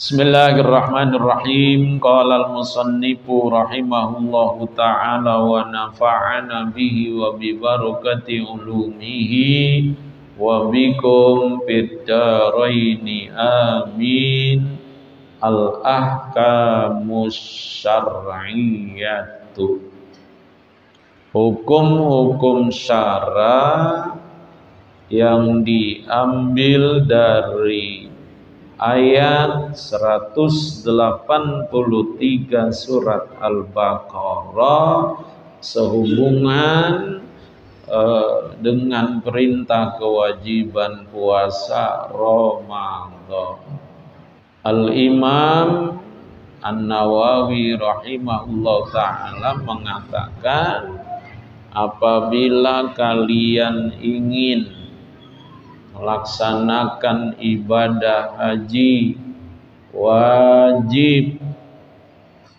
Bismillahirrahmanirrahim. Qala al-musannifu rahimahullahu ta'ala wa nafa'ana bihi wa bi barakati ulumihi wa bikum fid dharaini amin. Al-ahkamus syar'iyyatu, hukum-hukum syara yang diambil dari ayat 183 surat Al-Baqarah sehubungan dengan perintah kewajiban puasa Ramadan. Al-Imam An-Nawawi rahimahullah ta'ala mengatakan, apabila kalian ingin melaksanakan ibadah haji, wajib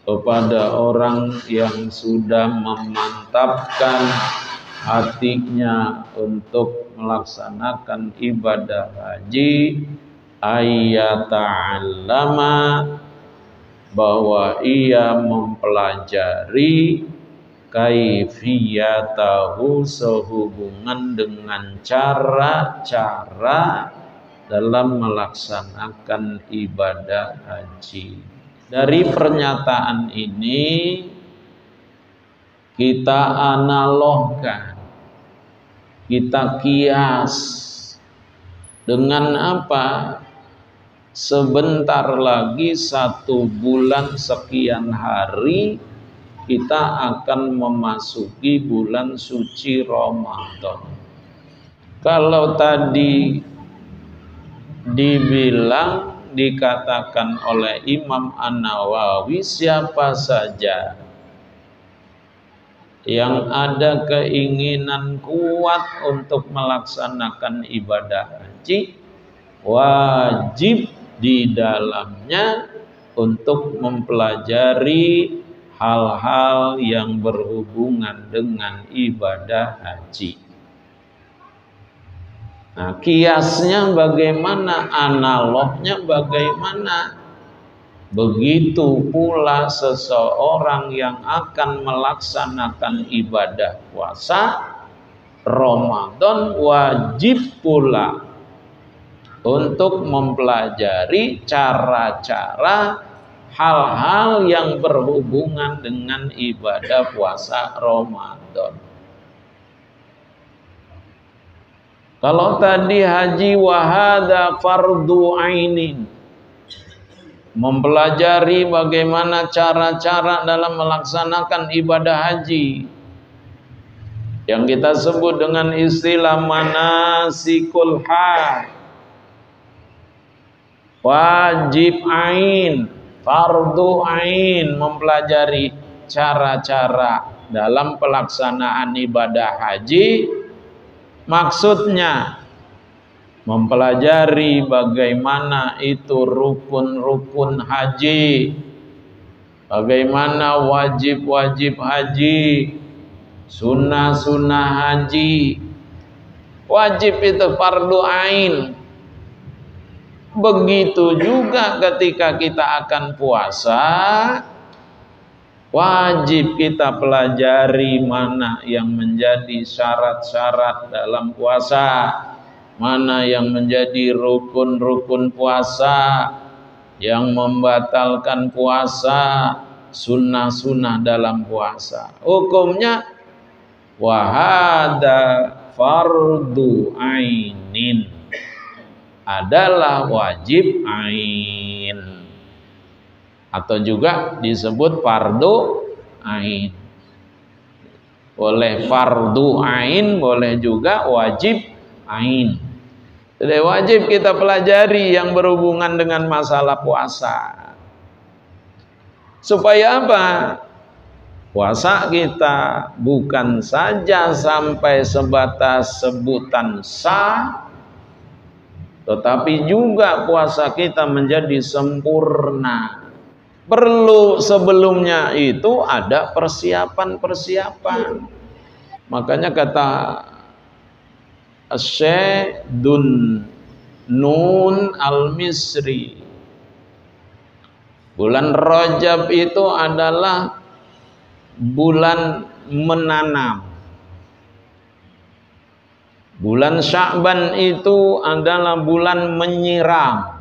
kepada orang yang sudah memantapkan hatinya untuk melaksanakan ibadah haji, ayyata'allama, bahwa ia mempelajari kaifiyatahu, sehubungan dengan cara-cara dalam melaksanakan ibadah haji. Dari pernyataan ini kita analogkan, kita kias dengan apa? Sebentar lagi 1 bulan sekian hari kita akan memasuki bulan suci Ramadan. Kalau tadi dikatakan oleh Imam An-Nawawi, siapa saja yang ada keinginan kuat untuk melaksanakan ibadah haji, wajib di dalamnya untuk mempelajari hal-hal yang berhubungan dengan ibadah haji. Nah, kiasnya bagaimana? Analognya bagaimana? Begitu pula seseorang yang akan melaksanakan ibadah puasa Ramadan, wajib pula untuk mempelajari cara-cara hal-hal yang berhubungan dengan ibadah puasa Ramadan. Kalau tadi haji wahada fardu ainin, mempelajari bagaimana cara-cara dalam melaksanakan ibadah haji, yang kita sebut dengan istilah manasikul hajj, wajib ain, fardu ain, mempelajari cara-cara dalam pelaksanaan ibadah haji. Maksudnya mempelajari bagaimana itu rukun-rukun haji, bagaimana wajib-wajib haji, sunnah-sunnah haji. Wajib itu fardu ain. Begitu juga ketika kita akan puasa, wajib kita pelajari mana yang menjadi syarat-syarat dalam puasa, mana yang menjadi rukun-rukun puasa, yang membatalkan puasa, sunnah-sunnah dalam puasa. Hukumnya wahada fardu ainin, adalah wajib ain, atau juga disebut fardu ain. Boleh fardu ain, boleh juga wajib ain. Jadi wajib kita pelajari yang berhubungan dengan masalah puasa. Supaya apa? Puasa kita bukan saja sampai sebatas sebutan sah, tetapi juga puasa kita menjadi sempurna. Perlu sebelumnya itu ada persiapan-persiapan. Makanya kata Syekh Nun Al-Misri, Bulan Rajab itu adalah bulan menanam. Bulan Sya'ban itu adalah bulan menyiram.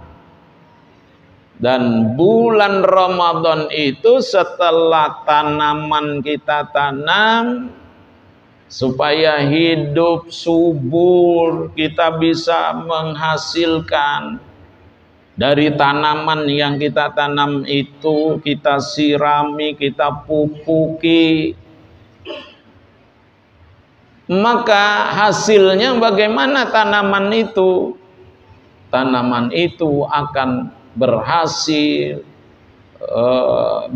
Dan bulan Ramadan itu setelah tanaman kita tanam, supaya hidup subur, kita bisa menghasilkan dari tanaman yang kita tanam itu, kita sirami, kita pupuki. Maka hasilnya bagaimana tanaman itu? Tanaman itu akan berhasil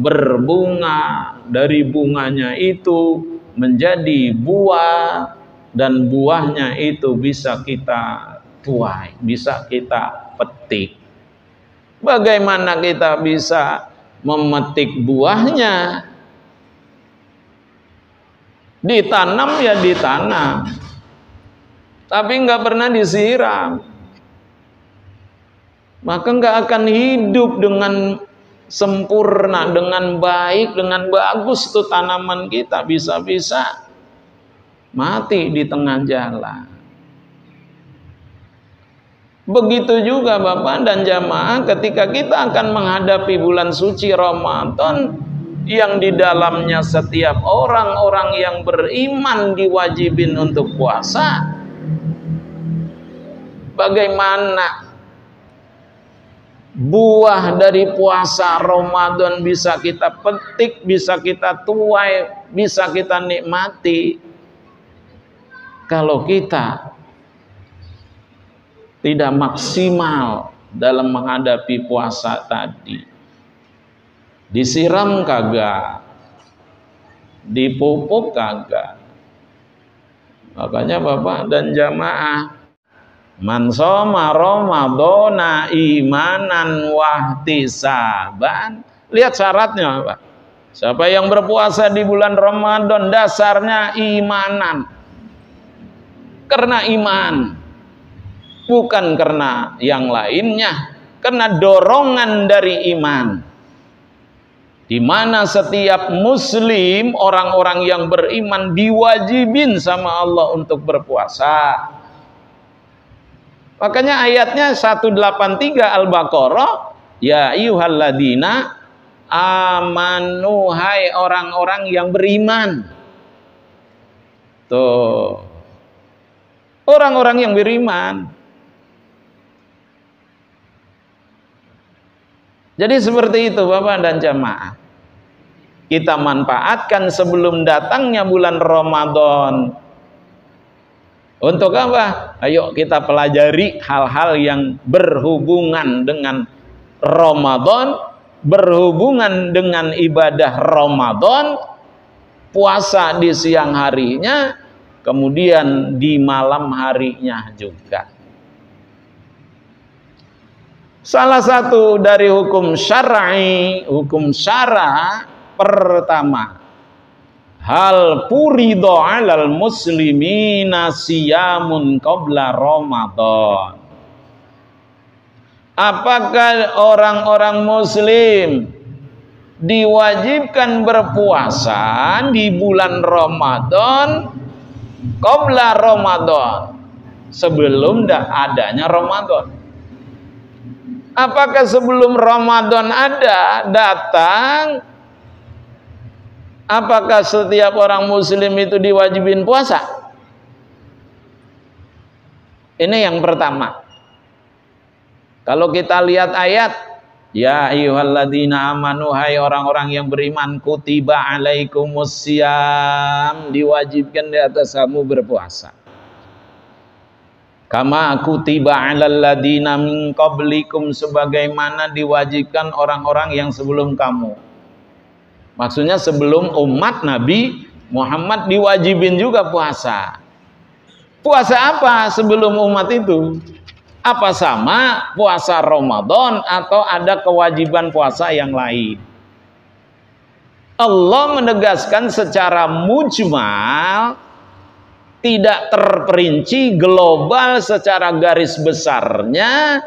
berbunga, dari bunganya itu menjadi buah, dan buahnya itu bisa kita tuai, bisa kita petik. Bagaimana kita bisa memetik buahnya? Ditanam ya ditanam, tapi nggak pernah disiram, maka nggak akan hidup dengan sempurna, dengan baik, dengan bagus tuh tanaman kita. Bisa-bisa mati di tengah jalan. Begitu juga Bapak dan jamaah, ketika kita akan menghadapi bulan suci Ramadan, yang di dalamnya setiap orang-orang yang beriman diwajibin untuk puasa. Bagaimana buah dari puasa Ramadan bisa kita petik, bisa kita tuai, bisa kita nikmati, kalau kita tidak maksimal dalam menghadapi puasa tadi? Disiram kagak, dipupuk kagak. Makanya Bapak dan jamaah, man shoma ramadhana imanan wahtisaban. Lihat syaratnya Pak. Siapa yang berpuasa di bulan Ramadan, dasarnya imanan. Karena iman, bukan karena yang lainnya, karena dorongan dari iman. Di mana setiap muslim, orang-orang yang beriman diwajibin sama Allah untuk berpuasa. Makanya ayatnya 183 Al-Baqarah, ya ayyuhalladzina amanu, hai orang-orang yang beriman. Tuh, orang-orang yang beriman. Jadi seperti itu Bapak dan jamaah. Kita manfaatkan sebelum datangnya bulan Ramadan. Untuk apa? Ayo kita pelajari hal-hal yang berhubungan dengan Ramadan, berhubungan dengan ibadah Ramadan, puasa di siang harinya, kemudian di malam harinya juga. Salah satu dari hukum syar'i, hukum syara pertama, hal furido 'alal muslimina siyamun qabla Ramadan. Apakah orang-orang muslim diwajibkan berpuasa di bulan Ramadan qabla Ramadan, sebelum adanya Ramadan? Apakah sebelum Ramadan datang, apakah setiap orang muslim itu diwajibin puasa? Ini yang pertama. Kalau kita lihat ayat, ya ayyuhalladzina amanu, hai orang-orang yang beriman, kutiba alaikumussyam, diwajibkan di atas kamu berpuasa. Kama kutiba 'alal ladina min qablikum, sebagaimana diwajibkan orang-orang yang sebelum kamu. Maksudnya sebelum umat Nabi Muhammad diwajibin juga puasa. Puasa apa sebelum umat itu? Apa sama puasa Ramadan atau ada kewajiban puasa yang lain? Allah menegaskan secara mujmal, tidak terperinci, global secara garis besarnya,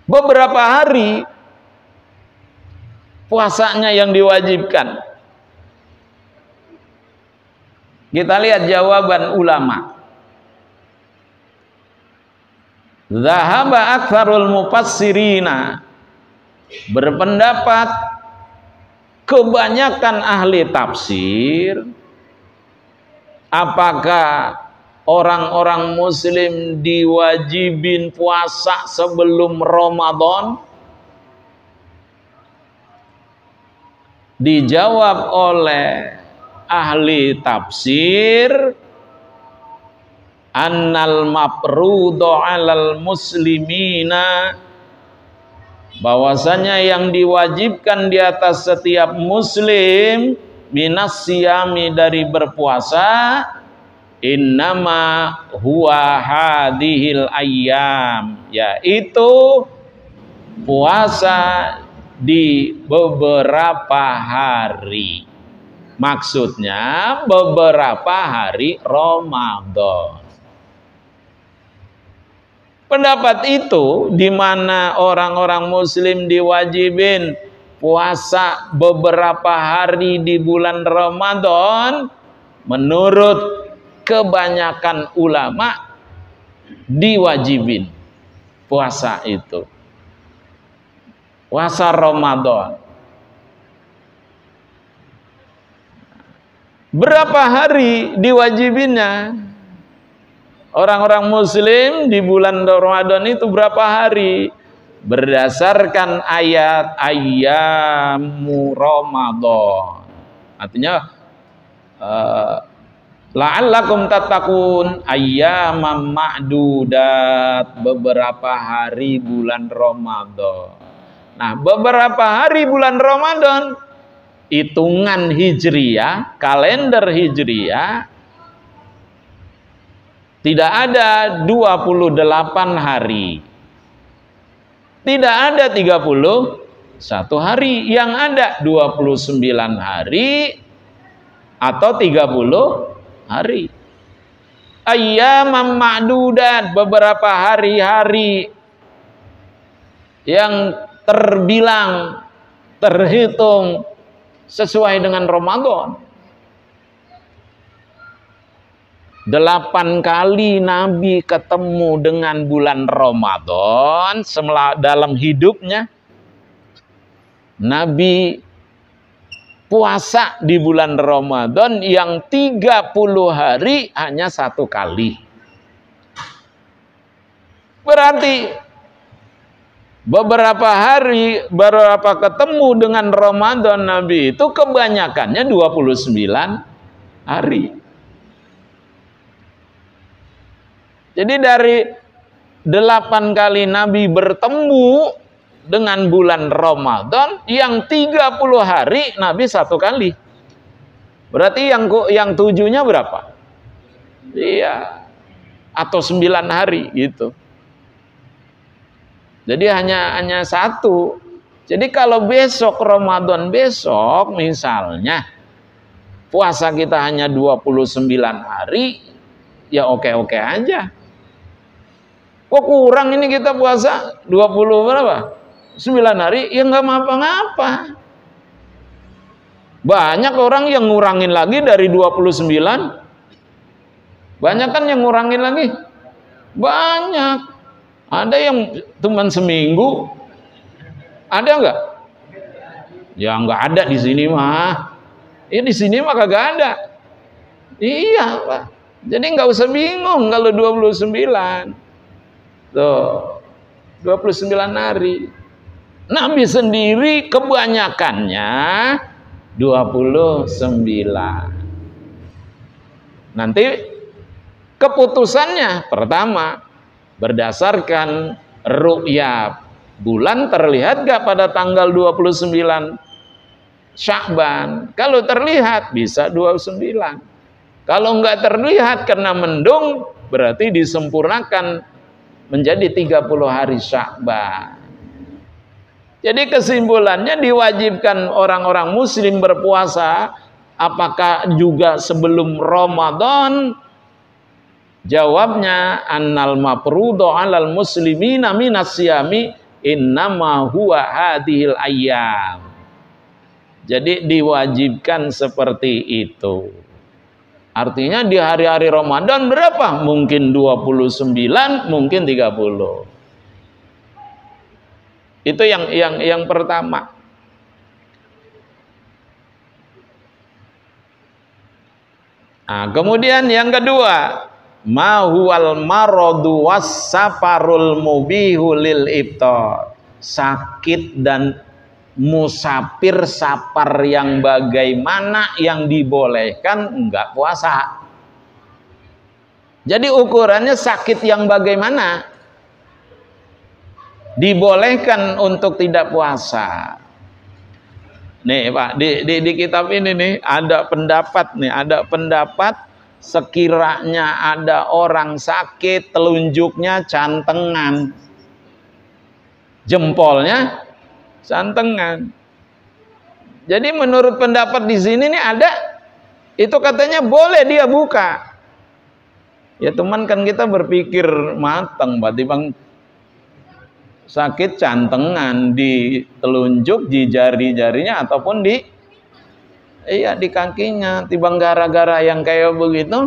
beberapa hari puasanya yang diwajibkan. Kita lihat jawaban ulama. Zahaba aktsarul mufassirina, berpendapat kebanyakan ahli tafsir, apakah orang-orang muslim diwajibin puasa sebelum Ramadan? Dijawab oleh ahli tafsir, annal mafrudu 'alal muslimina, bahwasanya yang diwajibkan di atas setiap muslim minas siyami, dari berpuasa, innama huwa hadhil ayyam, yaitu puasa di beberapa hari. Maksudnya beberapa hari Ramadan. Pendapat itu, di mana orang-orang muslim diwajibin puasa beberapa hari di bulan Ramadan, menurut kebanyakan ulama diwajibin puasa itu, puasa Ramadan. Berapa hari diwajibinnya? Orang-orang muslim di bulan Ramadan itu berapa hari? Berdasarkan ayat ayyamu Ramadan. Artinya la'allakum tattaqun ayyamam ma'dudat, beberapa hari bulan Ramadan. Nah, beberapa hari bulan Ramadan, hitungan hijriyah, kalender hijriyah, tidak ada 28 hari. Tidak ada 31 hari, yang ada 29 hari atau 30 hari. Ayyamam ma'dudat, beberapa hari-hari yang terbilang, terhitung sesuai dengan Ramadan. 8 kali Nabi ketemu dengan bulan Ramadan dalam hidupnya. Nabi puasa di bulan Ramadan yang 30 hari hanya 1 kali. Berarti beberapa hari, beberapa ketemu dengan Ramadan Nabi itu kebanyakannya 29 hari. Jadi dari 8 kali Nabi bertemu dengan bulan Ramadan, yang 30 hari Nabi 1 kali. Berarti yang 7-nya berapa? Iya. Atau 9 hari gitu. Jadi hanya 1. Jadi kalau besok Ramadan, besok misalnya puasa kita hanya 29 hari, ya oke-oke aja. Kok kurang ini kita puasa 20 berapa? 9 hari, ya nggak ngapa-ngapa. Banyak orang yang ngurangin lagi dari 29. Banyak kan yang ngurangin lagi? Banyak. Ada yang cuma seminggu. Ada nggak? Ya nggak ada di sini mah. Ya di sini mah kagak ada. Iya Pak. Jadi nggak usah bingung kalau 29. Tuh, 29 hari. Nabi sendiri kebanyakannya 29. Nanti keputusannya pertama berdasarkan ru'yah, bulan terlihat gak pada tanggal 29 Sya'ban. Kalau terlihat bisa 29. Kalau nggak terlihat karena mendung, berarti disempurnakan menjadi 30 hari Sya'ban. Jadi kesimpulannya, diwajibkan orang-orang muslim berpuasa. Apakah juga sebelum Ramadan? Jawabnya, annal mafrudu 'alal muslimina minas siyami innama huwa hadhil ayyam. Jadi diwajibkan seperti itu. Artinya di hari-hari Ramadan berapa? Mungkin 29, mungkin 30. Itu yang pertama. Nah, kemudian yang kedua, ma huwal maradu was-safarul mubihu lil iftar. Sakit dan musafir safar yang bagaimana yang dibolehkan enggak puasa. Jadi ukurannya sakit yang bagaimana dibolehkan untuk tidak puasa. Nih Pak, di kitab ini nih ada pendapat sekiranya ada orang sakit telunjuknya cantengan, jempolnya cantengan. Jadi menurut pendapat di sini nih ada, itu katanya boleh dia buka. Ya teman, kan kita berpikir matang, berarti bang sakit cantengan di telunjuk, di jari-jarinya ataupun di kakinya, tibang gara-gara yang kayak begitu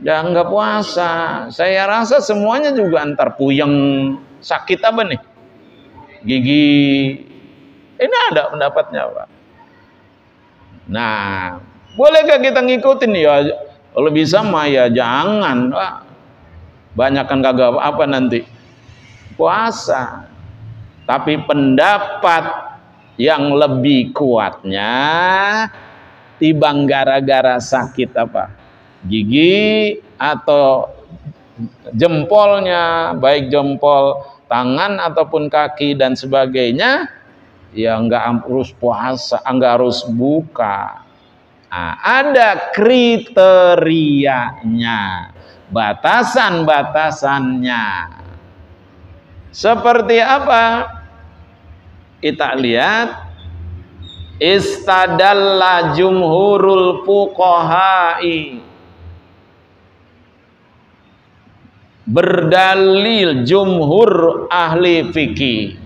ya nggak puasa. Saya rasa semuanya juga antar puyeng. Sakit apa nih? Gigi. Ini ada pendapatnya Pak. Nah, bolehkah kita ngikutin? Ya kalau bisa mah ya jangan Pak. Banyak kan kagak apa nanti puasa. Tapi pendapat yang lebih kuatnya tibang gara-gara sakit apa? Gigi atau jempolnya, baik jempol tangan ataupun kaki dan sebagainya, ya enggak harus puasa, enggak harus buka. Nah, ada kriterianya, batasan-batasannya. Seperti apa? Kita lihat, istadalla jumhurul fuqaha'i, berdalil jumhur ahli fikih.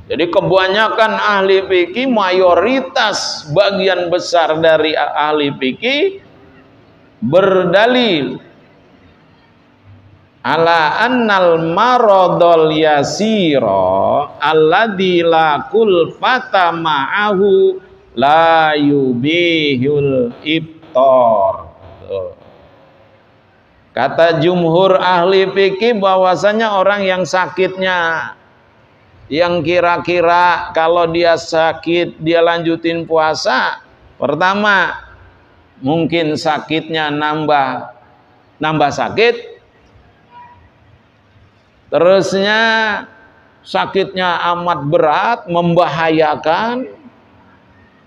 Jadi kebanyakan ahli fikih, mayoritas bagian besar dari ahli fikih berdalil ala annal maradul yasira alladzi la kulfata ma'ahu la yubihul iftar. Kata jumhur ahli fikih bahwasanya orang yang sakitnya, yang kira-kira kalau dia sakit dia lanjutin puasa, pertama mungkin sakitnya nambah sakit, terusnya sakitnya amat berat, membahayakan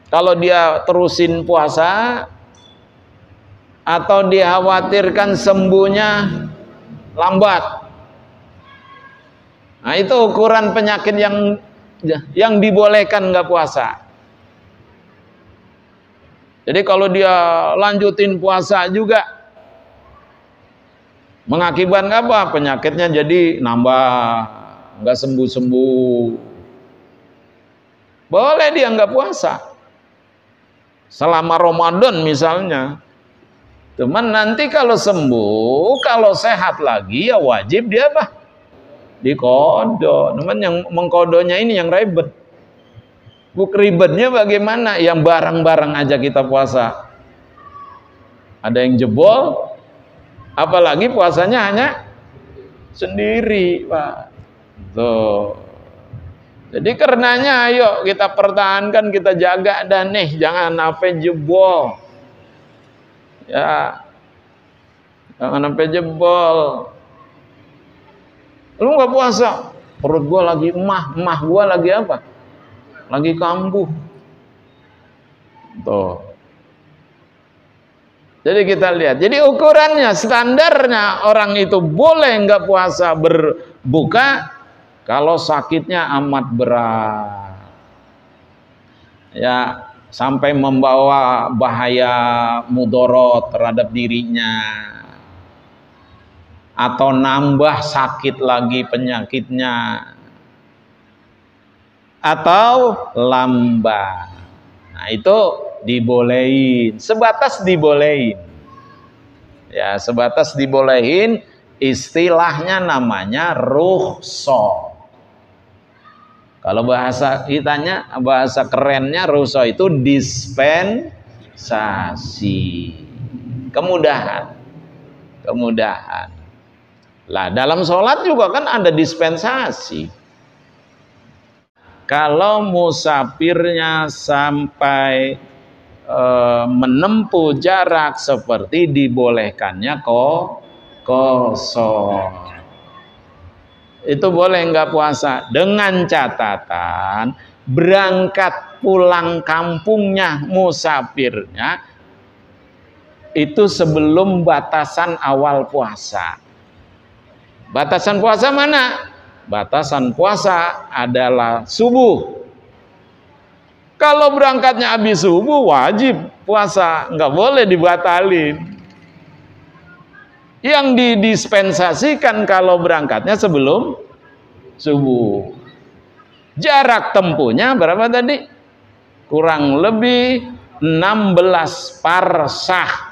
kalau dia terusin puasa, atau dikhawatirkan sembuhnya lambat. Nah, itu ukuran penyakit yang dibolehkan nggak puasa. Jadi kalau dia lanjutin puasa juga mengakibatkan apa? Penyakitnya jadi nambah, nggak sembuh-sembuh. Boleh dia nggak puasa selama Ramadan misalnya. Cuman nanti kalau sembuh, kalau sehat lagi ya wajib dia apa? Dikodo. Cuman yang mengkodonya ini yang ribet. Ribetnya bagaimana? Yang barang-barang aja kita puasa. Ada yang jebol, apalagi puasanya hanya sendiri, Pak. Tuh. Jadi karenanya ayo kita pertahankan, kita jaga dan nih jangan sampai jebol. Ya. Jangan sampai jebol. Lu nggak puasa, perut gua lagi emah gua lagi apa? Lagi kambuh. Tuh. Jadi kita lihat. Jadi ukurannya, standarnya orang itu boleh nggak puasa berbuka kalau sakitnya amat berat. Ya, sampai membawa bahaya mudorot terhadap dirinya. atau nambah sakit lagi penyakitnya, atau lambat. Nah, itu dibolehin, sebatas dibolehin. Ya, sebatas dibolehin, istilahnya namanya rukhsah. Kalau bahasa kitanya, bahasa kerennya rukhsah itu dispensasi. Kemudahan. Kemudahan. Lah, dalam sholat juga kan ada dispensasi. Kalau musafirnya sampai menempuh jarak seperti dibolehkannya kosor, itu boleh nggak puasa, dengan catatan berangkat pulang kampungnya musafirnya itu sebelum batasan awal puasa. Batasan puasa mana? Batasan puasa adalah subuh. Kalau berangkatnya habis subuh wajib puasa, nggak boleh dibatalin. Yang didispensasikan kalau berangkatnya sebelum subuh. Jarak tempuhnya berapa tadi? Kurang lebih 16 parsah.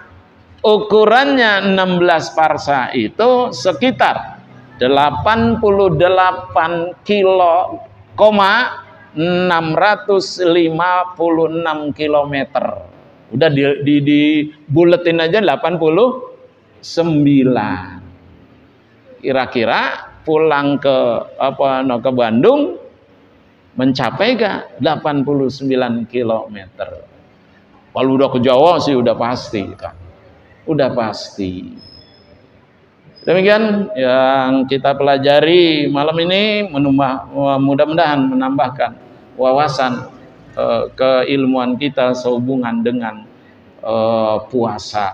Ukurannya 16 parsah itu sekitar 88 kilo, 656 kilometer. Udah dibuletin aja 89. Kira-kira pulang ke ke Bandung mencapai gak 89 kilometer? Kalau udah ke Jawa sih udah pasti kan. Udah pasti. Demikian yang kita pelajari malam ini, mudah-mudahan menambahkan wawasan keilmuan kita sehubungan dengan puasa.